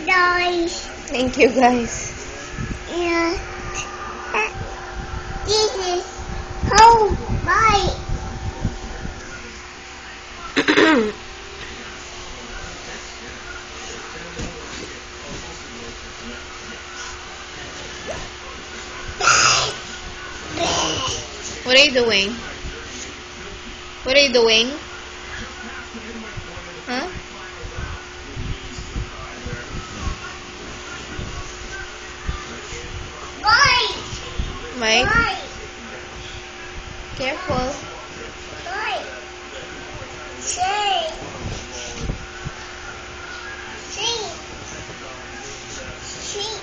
guys. Thank you, guys. Yeah. This is home. Bye. What are you doing? What are you doing? Huh? Bye. Mike? Bye. Careful. Bye. Say. See. See.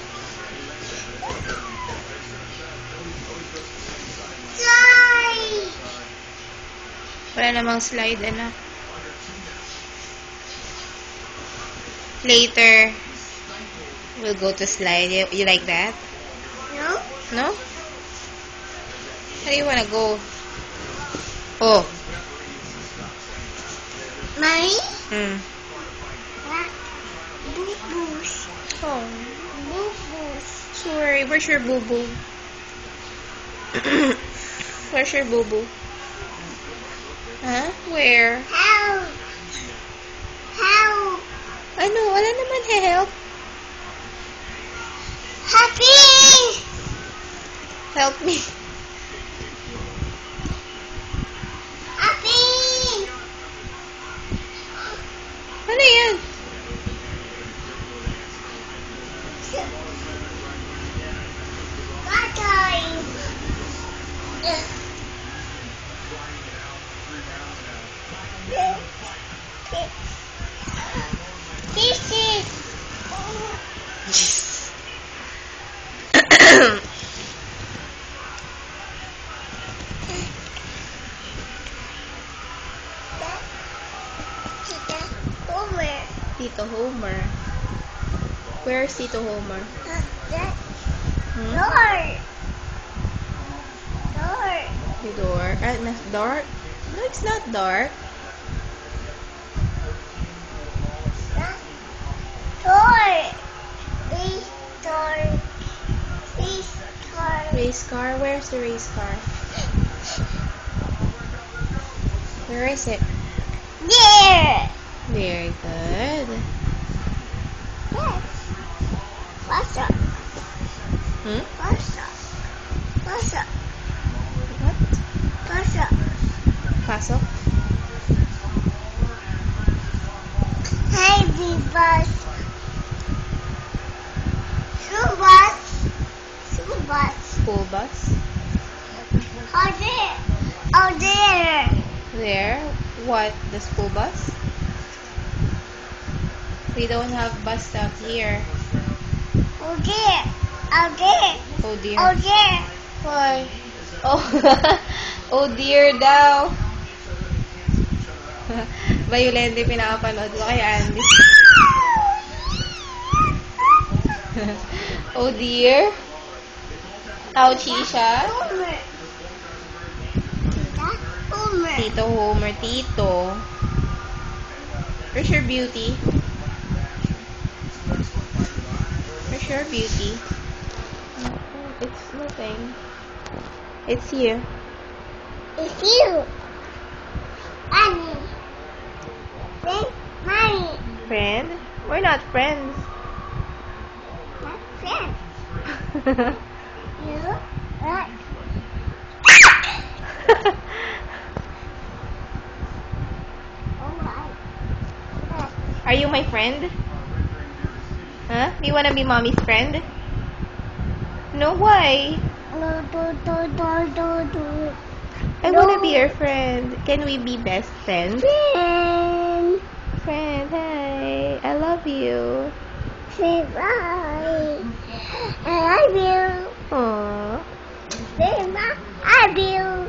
Slide. Wala namang slide, anak. Later, we'll go to slide. You like that? No? No? How do you wanna go? Oh. Mommy? What? Boo-boos. Oh. Boo-boos. Sorry. Where's your boo-boo? Where's your boo-boo? Huh? Where? Help. Help. Ano? Wala naman help. Happy. Help me. Happy. Ano yan? Bye-bye. This is Homer. Tito Homer. Where's Tito Homer? That Hmm? door. Door. The door. Dark? No, it's not dark. That door. This door. This door. Race car? Where's the race car? Where is it? There. Very good. Yes. What's up? Hmm? What's up? What's up? What? What's up? Pasok? Hey, big bus. School bus. School bus. School bus? Oh, there. Oh, there. There? What? The school bus? We don't have bus stop here. Oh, there. Oh, there. Oh dear. Oh, there. Why? Oh, oh dear daw. Violente pinapanood ko kay Andy. Oh dear. Ouchie siya. Homer. Tita, Homer. Tito Homer, Tito. Where's your beauty? Where's your beauty? It's nothing. It's you. It's you. Mommy. Then, Mommy. Friend? We're not friends. Not friend. You like. Alright. Are you my friend? Huh? Do you wanna be mommy's friend? No, why? Do. I wanna be your friend. Can we be best friends? Friend. Friend, hi. I love you. Say bye. I love you. Aww. Say bye. I love you.